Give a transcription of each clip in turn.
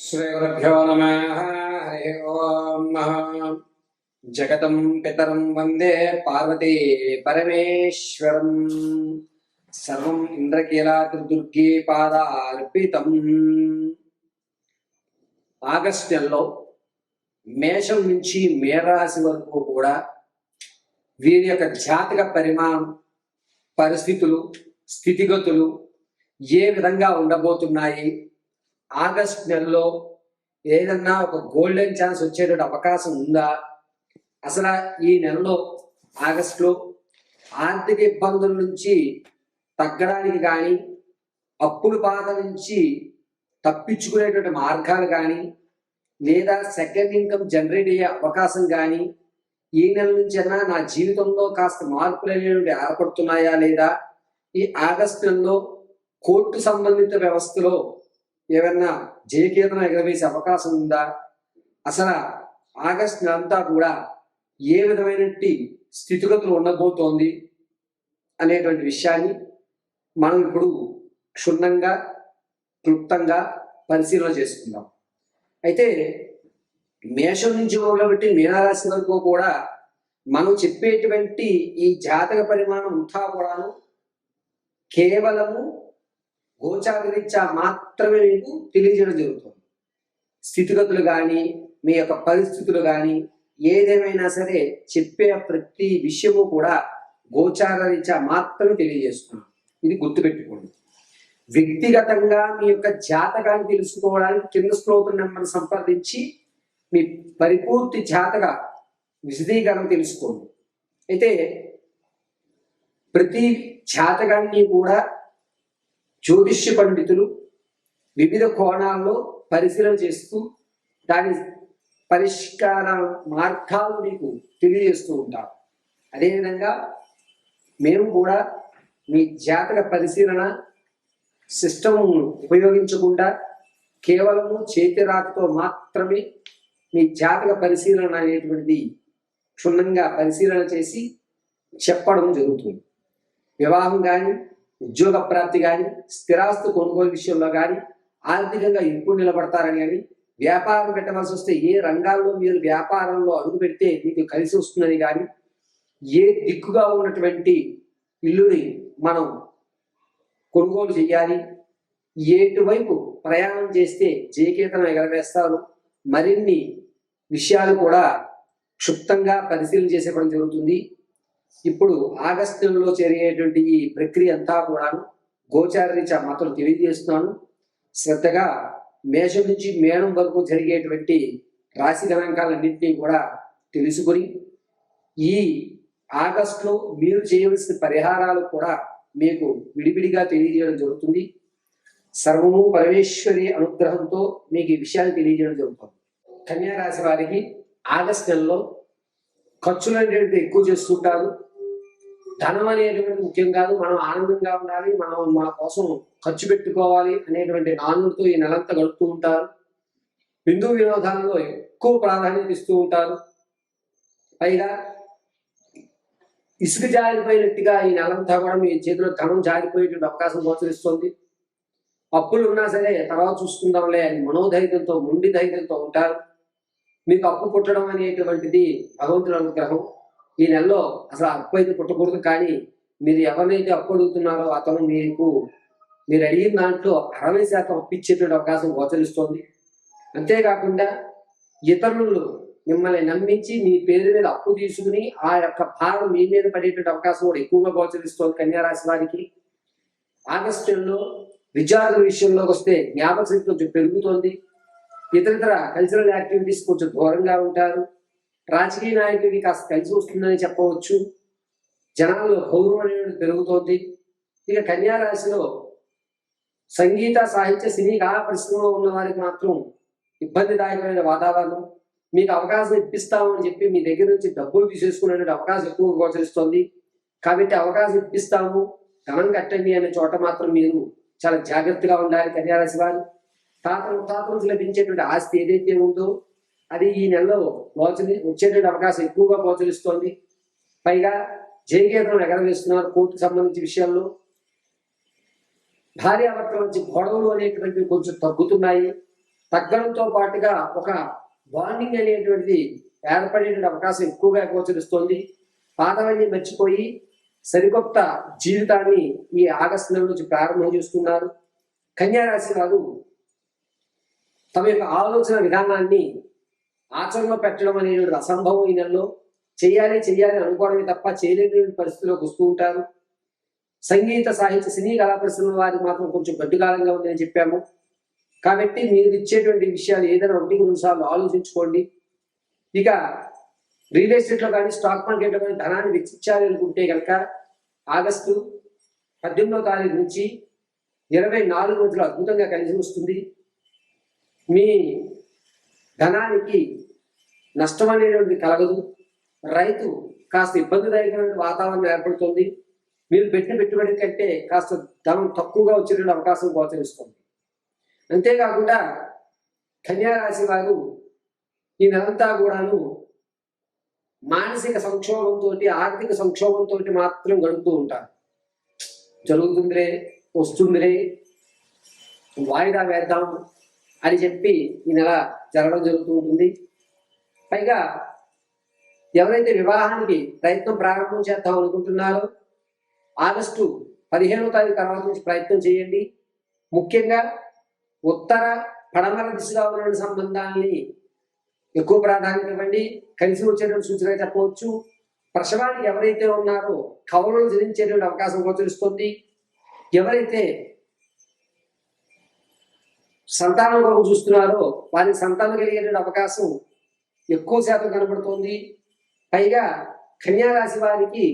श्रीगुरुभ्यो नमः। हरि ओम्। जगतं पितरं वन्दे पार्वती परमेश्वरम्। सर्वं ఇంద్రకీలాద్రి పాదార్పితం. ఆగస్టు నెలలో మేషం నుంచి మేరాశి వరకు కూడా వీరి యొక్క జాతక పరిమాణం, పరిస్థితులు, స్థితిగతులు ఏ విధంగా ఉండబోతున్నాయి, ఆగస్టు నెలలో ఏదన్నా ఒక గోల్డెన్ ఛాన్స్ వచ్చేటువంటి అవకాశం ఉందా, అసలు ఈ నెలలో ఆగస్టులో ఆర్థిక ఇబ్బందుల నుంచి తగ్గడానికి కానీ, అప్పుల బాధ నుంచి తప్పించుకునేటువంటి మార్గాలు కానీ, లేదా సెకండ్ ఇన్కమ్ జనరేట్ అయ్యే అవకాశం కానీ ఈ నెల నుంచి అయినా నా జీవితంలో కాస్త మార్పులు అనేవి ఏర్పడుతున్నాయా లేదా, ఈ ఆగస్టు నెలలో కోర్టు సంబంధిత వ్యవస్థలో ఏమన్నా జయకేతనం ఎగరవేసే అవకాశం ఉందా, అసలు ఆగస్టు నెలంతా కూడా ఏ విధమైనటువంటి స్థితిగతులు ఉండబోతోంది అనేటువంటి విషయాన్ని మనం ఇప్పుడు క్షుణ్ణంగా క్లుప్తంగా పరిశీలన చేసుకుందాం. అయితే మేషం నుంచి మొదలుపెట్టి మీనరాశి వరకు కూడా మనం చెప్పేటువంటి ఈ జాతక పరిమాణం అంతా కూడాను కేవలము గోచారరీత్యా మాత్రమే మీకు తెలియజేయడం జరుగుతుంది. స్థితిగతులు కానీ, మీ యొక్క పరిస్థితులు కానీ, ఏదేమైనా సరే చెప్పే ప్రతి విషయము కూడా గోచారరీత్యా మాత్రమే తెలియజేస్తున్నాం. ఇది గుర్తుపెట్టుకోండి. వ్యక్తిగతంగా మీ యొక్క జాతకాన్ని తెలుసుకోవడానికి కింద శ్లోకం నెంబర్ సంప్రదించి మీ పరిపూర్తి జాతక విశదీకరణ తెలుసుకోండి. అయితే ప్రతి జాతకాన్ని కూడా జ్యోతిష్య పండితులు వివిధ కోణాల్లో పరిశీలన చేస్తూ దాని పరిష్కార మార్గాలు మీకు తెలియజేస్తూ ఉంటారు. అదేవిధంగా మేము కూడా మీ జాతక పరిశీలన సిస్టమ్ ఉపయోగించకుండా కేవలము చేతిరాతతో మాత్రమే మీ జాతక పరిశీలన అనేటువంటిది క్షుణ్ణంగా పరిశీలన చేసి చెప్పడం జరుగుతుంది. వివాహం కానీ, ఉద్యోగ ప్రాప్తి కానీ, స్థిరాస్తి కొనుగోలు విషయంలో కానీ, ఆర్థికంగా ఎప్పుడు నిలబడతారని కానీ, వ్యాపారం పెట్టవలసి వస్తే ఏ రంగాల్లో మీరు వ్యాపారంలో అడుగు పెడితే మీకు కలిసి వస్తుందని కానీ, ఏ దిక్కుగా ఉన్నటువంటి ఇల్లుని మనం కొనుగోలు చేయాలి, ఎటువైపు ప్రయాణం చేస్తే జయకేతనం ఎగరవేస్తారు, మరిన్ని విషయాలు కూడా క్షుప్తంగా పరిశీలన చేసేయడం జరుగుతుంది. ఇప్పుడు ఆగస్టు నెలలో జరిగేటువంటి ఈ ప్రక్రియ అంతా కూడా గోచారరీత్యా మాత్రం తెలియజేస్తున్నాను. శ్రద్ధగా మేషం నుంచి మేనం వరకు జరిగేటువంటి రాశి గణాంకాలన్నింటినీ కూడా తెలుసుకొని ఈ ఆగస్టులో మీరు చేయవలసిన పరిహారాలు కూడా మీకు విడివిడిగా తెలియజేయడం జరుగుతుంది. సర్వము పరమేశ్వరి అనుగ్రహంతో మీకు ఈ విషయాన్ని తెలియజేయడం జరుగుతుంది. కన్యా రాశి వారికి ఆగస్టు నెలలో ఖర్చులు అనేటువంటి ఎక్కువ చేస్తుంటారు. ధనం అనేటువంటి ముఖ్యం కాదు, మనం ఆనందంగా ఉండాలి, మనం మన కోసం ఖర్చు పెట్టుకోవాలి అనేటువంటి నానుడితో ఈ నెలంతా గడుపుతూ ఉంటారు. హిందూ వినోదాలలో ఎక్కువ ప్రాధాన్యత ఇస్తూ ఉంటారు. పైగా ఇసుక జారిపోయినట్టుగా ఈ నెలంతా కూడా మీ చేతిలో ధనం జారిపోయేటువంటి అవకాశం గోచరిస్తుంది. అప్పులు ఉన్నా సరే తర్వాత చూసుకుందాంలే అని మనోధైర్యంతో, మొండి ధైర్యంతో ఉంటారు. మీకు అప్పు పుట్టడం అనేటువంటిది భగవంతుడి అనుగ్రహం. ఈ నెలలో అసలు అప్పు అయితే పుట్టకూడదు, కానీ మీరు ఎవరినైతే అప్పు అడుగుతున్నారో అతను మీరు అడిగిన దాంట్లో 60% అప్పు ఇచ్చేటువంటి అవకాశం గోచరిస్తోంది. అంతేకాకుండా ఇతరులు మిమ్మల్ని నమ్మించి మీ పేరు మీద అప్పు తీసుకుని ఆ యొక్క భారం మీ మీద పడేటువంటి అవకాశం కూడా ఎక్కువగా గోచరిస్తోంది కన్యారాశి వారికి. ఆగస్టు నెలలో విద్యార్థుల విషయంలోకి వస్తే జ్ఞాపక శక్తి కొంచెం పెరుగుతోంది. ఇతరితర కల్చరల్ యాక్టివిటీస్ కొంచెం దూరంగా ఉంటారు. రాజకీయ నాయకుడికి కాస్త కలిసి వస్తుందని చెప్పవచ్చు. జనాల్లో గౌరవం అనేది పెరుగుతోంది. ఇక కన్యారాశిలో సంగీత, సాహిత్య, సినీ కళా పరిశ్రమలో ఉన్న వారికి మాత్రం ఇబ్బందిదాయకమైన వాతావరణం. మీకు అవకాశం ఇప్పిస్తామని చెప్పి మీ దగ్గర నుంచి డబ్బులు తీసేసుకునే అవకాశం ఎక్కువ గోచరిస్తోంది. కాబట్టి అవకాశం ఇప్పిస్తాము, ధనం కట్టండి అనే చోట మాత్రం మీరు చాలా జాగ్రత్తగా ఉండాలి కన్యారాశి వారు. తాతలకు లభించేటువంటి ఆస్తి ఏదైతే ఉందో అది ఈ నెలలో వచ్చేటువంటి అవకాశం ఎక్కువగా గోచరిస్తోంది. పైగా జయకేతనం ఎగరవేస్తున్నారు కోర్టుకు సంబంధించిన విషయాల్లో. భార్యాభర్తల మధ్య గొడవలు అనేటువంటివి కొంచెం తగ్గుతున్నాయి. తగ్గడంతో పాటుగా ఒక బాండింగ్ అనేటువంటిది ఏర్పడేటువంటి అవకాశం ఎక్కువగా గోచరిస్తోంది. పాతవన్నీ మర్చిపోయి సరికొత్త జీవితాన్ని ఈ ఆగస్టు నెల నుంచి ప్రారంభం చేస్తున్నారు. కన్యా రాశి వారు తమ యొక్క ఆలోచన విధానాన్ని ఆచరణలో పెట్టడం అనేటువంటి అసంభవం ఈ నెలలో. చెయ్యాలి అనుకోవడమే తప్ప చేయలేని పరిస్థితిలోకి వస్తూ ఉంటారు. సంగీత సాహిత్య సినీ కళా పరిశ్రమ వారికి మాత్రం కొంచెం గడ్డుకాలంగా ఉందని చెప్పాము. కాబట్టి మీరు ఇచ్చేటువంటి విషయాలు ఏదైనా 1-2 సార్లు ఆలోచించుకోండి. ఇక రియల్ ఎస్టేట్లో కానీ స్టాక్ మార్కెట్లో కానీ ధనాన్ని వెచ్చించాలి అనుకుంటే కనుక ఆగస్టు 18వ తారీఖు నుంచి 24 రోజులు అద్భుతంగా కలిసి వస్తుంది. మీ ధనానికి నష్టం అనేటువంటి కలగదు. రైతు కాస్త ఇబ్బందిదాయకమైన వాతావరణం ఏర్పడుతుంది. మీరు పెట్టిన పెట్టుబడి కంటే కాస్త ధనం తక్కువగా వచ్చేటువంటి అవకాశం గోచరిస్తుంది. అంతేకాకుండా కన్యా రాశి వారు ఈ నెలంతా కూడాను మానసిక సంక్షోభంతో ఆర్థిక సంక్షోభంతో మాత్రం గడుపుతూ ఉంటారు. జరుగుతుందిలే, వస్తుందిలే, వాయిదా వేద్దాం అని చెప్పి ఈ నెల జరగడం జరుగుతూ ఉంటుంది. పైగా ఎవరైతే వివాహానికి ప్రయత్నం ప్రారంభం చేద్దాం అనుకుంటున్నారో ఆగస్టు 15వ తారీఖు తర్వాత నుంచి ప్రయత్నం చేయండి. ముఖ్యంగా ఉత్తర పడమర దిశగా ఉన్న సంబంధాలని ఎక్కువ ప్రాధాన్యత ఇవ్వండి. కలిసి వచ్చేటువంటి సూచనగా చెప్పవచ్చు. ప్రసవానికి ఎవరైతే ఉన్నారో కవలలు జరించేటువంటి అవకాశం గోచరిస్తుంది. ఎవరైతే సంతానం కొరకు చూస్తున్నారో వారికి సంతానం కలిగేటువంటి అవకాశం ఎక్కువ శాతం కనబడుతోంది. పైగా కన్యా రాశి వారికి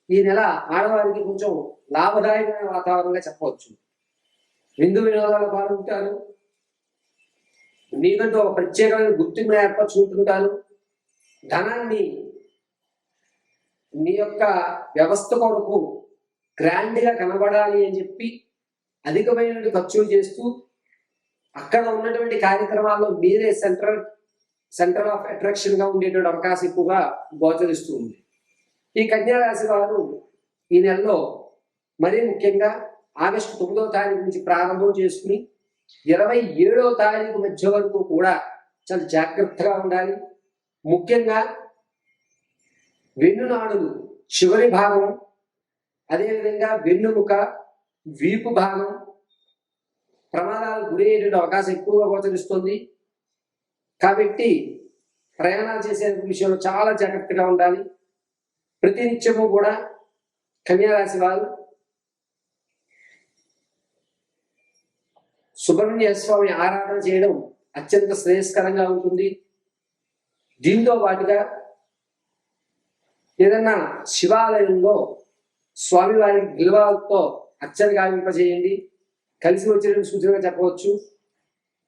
ఈ నెల ఆడవారికి కొంచెం లాభదాయకమైన వాతావరణంగా చెప్పవచ్చు. విందు వినోదాలు పాల్గొంటారు. మీకంటూ ఒక ప్రత్యేకమైన గుర్తింపును ఏర్పరచుకుంటుంటారు. ధనాన్ని మీ యొక్క వ్యవస్థ కొరకు గ్రాండ్గా కనబడాలి అని చెప్పి అధికమైన ఖర్చులు చేస్తూ అక్కడ ఉన్నటువంటి కార్యక్రమాల్లో మీరే సెంటర్ ఆఫ్ అట్రాక్షన్ గా ఉండేటువంటి అవకాశం ఎక్కువగా గోచరిస్తూ ఉంది. ఈ కన్యా రాశి వారు ఈ నెలలో మరీ ముఖ్యంగా ఆగస్టు 9వ తారీఖు నుంచి ప్రారంభం చేసుకుని 27వ తారీఖు మధ్య వరకు కూడా చాలా జాగ్రత్తగా ఉండాలి. ముఖ్యంగా వెన్నునాడులు చివరి భాగం, అదేవిధంగా వెన్నుముక, వీపు భాగం ప్రమాదాలు గురయ్యేటువంటి అవకాశం ఎక్కువగా గోచరిస్తుంది. కాబట్టి ప్రయాణాలు చేసే విషయంలో చాలా జాగ్రత్తగా ఉండాలి. ప్రతినిత్యము కూడా కన్యా రాశి వారు సుబ్రహ్మణ్య స్వామి ఆరాధన చేయడం అత్యంత శ్రేయస్కరంగా ఉంటుంది. దీంతో పాటుగా ఏదన్నా శివాలయంలో స్వామివారికి బిల్వాలతో అర్చన గావింపజేయండి. కలిసి వచ్చేటువంటి సూచనగా చెప్పవచ్చు.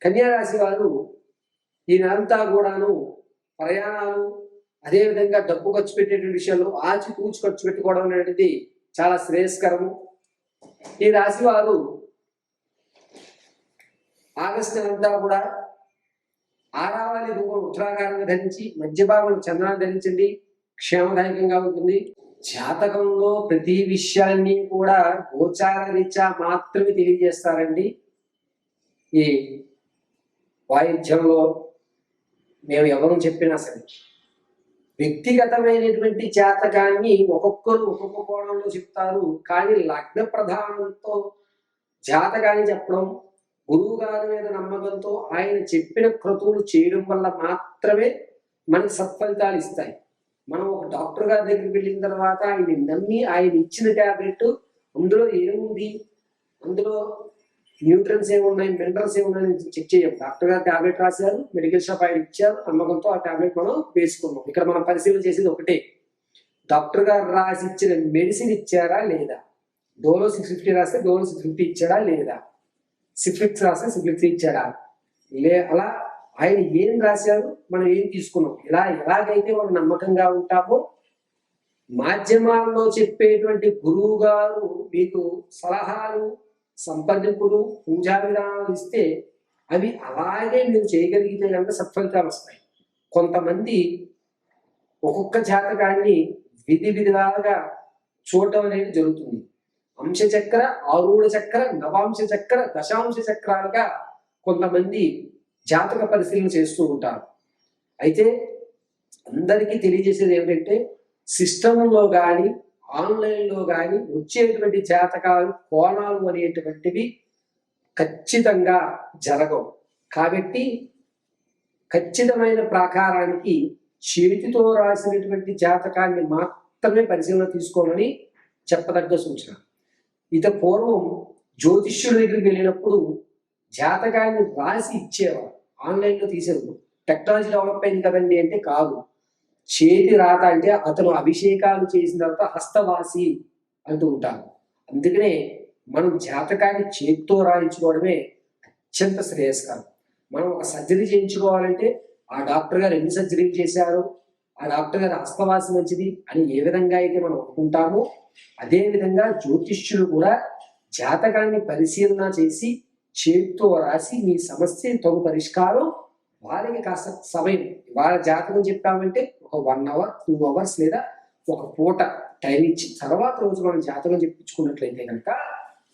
కన్యా రాశి వారు ఈ నెలంతా కూడాను ప్రయాణాలు, అదేవిధంగా డబ్బు ఖర్చు పెట్టేటువంటి విషయాల్లో ఆచితూచి ఖర్చు పెట్టుకోవడం అనేది చాలా శ్రేయస్కరము. ఈ రాశి వారు ఆగస్టు నెలంతా కూడా ఆరావళి రూపం ఉత్తరాకారంగా ధరించి మధ్య భాగంలో చంద్రాన్ని ధరించండి. క్షేమదాయకంగా ఉంటుంది. జాతకంలో ప్రతి విషయాన్ని కూడా గోచార రీత్యా మాత్రమే తెలియజేస్తారండి. ఈ వాయిద్యంలో మేము ఎవరు చెప్పినా సరే వ్యక్తిగతమైనటువంటి జాతకాన్ని ఒక్కొక్కరు ఒక్కొక్క కోణంలో చెప్తారు. కానీ లగ్న ప్రధానంతో జాతకాన్ని చెప్పడం, గురువు గారి మీద నమ్మకంతో ఆయన చెప్పిన క్రతువులు చేయడం వల్ల మాత్రమే మనకి సత్ఫలితాలు ఇస్తాయి. మనం ఒక డాక్టర్ గారి దగ్గరికి వెళ్ళిన తర్వాత ఆయన నమ్మి ఆయన ఇచ్చిన ట్యాబ్లెట్ అందులో ఏముంది, అందులో న్యూట్రన్స్ ఏమున్నాయి, మినరల్స్ ఏమున్నాయని చెక్ చేయం. డాక్టర్ గారు ట్యాబ్లెట్ రాశారు, మెడికల్ షాప్ ఆయన ఇచ్చారు, నమ్మకంతో ఆ ట్యాబ్లెట్ మనం వేసుకున్నాం. ఇక్కడ మనం పరిశీలన చేసేది ఒకటే, డాక్టర్ గారు రాసి ఇచ్చిన మెడిసిన్ ఇచ్చారా లేదా, డోలో 650 రాస్తే డోలో 650 ఇచ్చాడా లేదా, సిఫ్లిక్స్ రాస్తే సిఫ్లిక్స్ ఇచ్చాడా అలా ఆయన ఏం రాశారు, మనం ఏం తీసుకున్నాం. ఎలాగైతే మనం నమ్మకంగా ఉంటామో మాధ్యమాల్లో చెప్పేటువంటి గురువు గారు మీకు సలహాలు, సంప్రదింపులు, పూజా విధానాలు ఇస్తే అవి అలాగే మీరు చేయగలిగితే కనుక సత్ఫలితాలు వస్తాయి. కొంతమంది ఒక్కొక్క జాతకాన్ని విధివిధాలుగా చూడటం అనేది జరుగుతుంది. అంశచక్ర, ఆరూఢ చక్ర, నవాంశ చక్ర, దశాంశ చక్రాలుగా కొంతమంది జాతక పరిశీలన చేస్తూ ఉంటారు. అయితే అందరికీ తెలియజేసేది ఏమిటంటే సిస్టంలో కానీ ఆన్లైన్లో కానీ వచ్చేటువంటి జాతకాలు కోణాలు అనేటువంటివి ఖచ్చితంగా జరగవు. కాబట్టి ఖచ్చితమైన ప్రాకారానికి చేతితో రాసినటువంటి జాతకాన్ని మాత్రమే పరిశీలన తీసుకోమని చెప్పదగ్గ సూచన. ఇత పూర్వం జ్యోతిష్యుడి దగ్గరికి వెళ్ళినప్పుడు జాతకాన్ని రాసి ఇచ్చేవారు, ఆన్లైన్లో తీసేవారు. టెక్నాలజీ డెవలప్ అయింది కదండి అంటే కాదు. చేతి రాత అంటే అతను అభిషేకాలు చేసిన తర్వాత హస్తవాసి అంటూ ఉంటారు. అందుకనే మనం జాతకాన్ని చేతితో రాయించుకోవడమే అత్యంత శ్రేయస్కరం. మనం ఒక సర్జరీ చేయించుకోవాలంటే ఆ డాక్టర్ గారు ఎన్ని సర్జరీలు చేశారు, ఆ డాక్టర్ గారు హస్తవాసి మంచిది అని ఏ విధంగా అయితే మనం అనుకుంటామో అదే విధంగా జ్యోతిష్యులు కూడా జాతకాన్ని పరిశీలన చేసి చేతితో రాసి మీ సమస్య తగు పరిష్కారం వారికి కాస్త సమయం వాళ్ళ జాతకం చెప్పామంటే ఒక 1 hour 2 hours లేదా ఒక పూట టైం ఇచ్చి తర్వాత రోజు మనం జాతకం చెప్పించుకున్నట్లయితే కనుక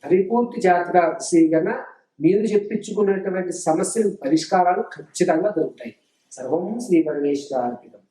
పరిపూర్తి జాతక పరిశీలన మీరు చెప్పించుకున్నటువంటి సమస్యలు పరిష్కారాలు ఖచ్చితంగా దొరుకుతాయి. సర్వం శ్రీ పరమేశ్వరార్పితం.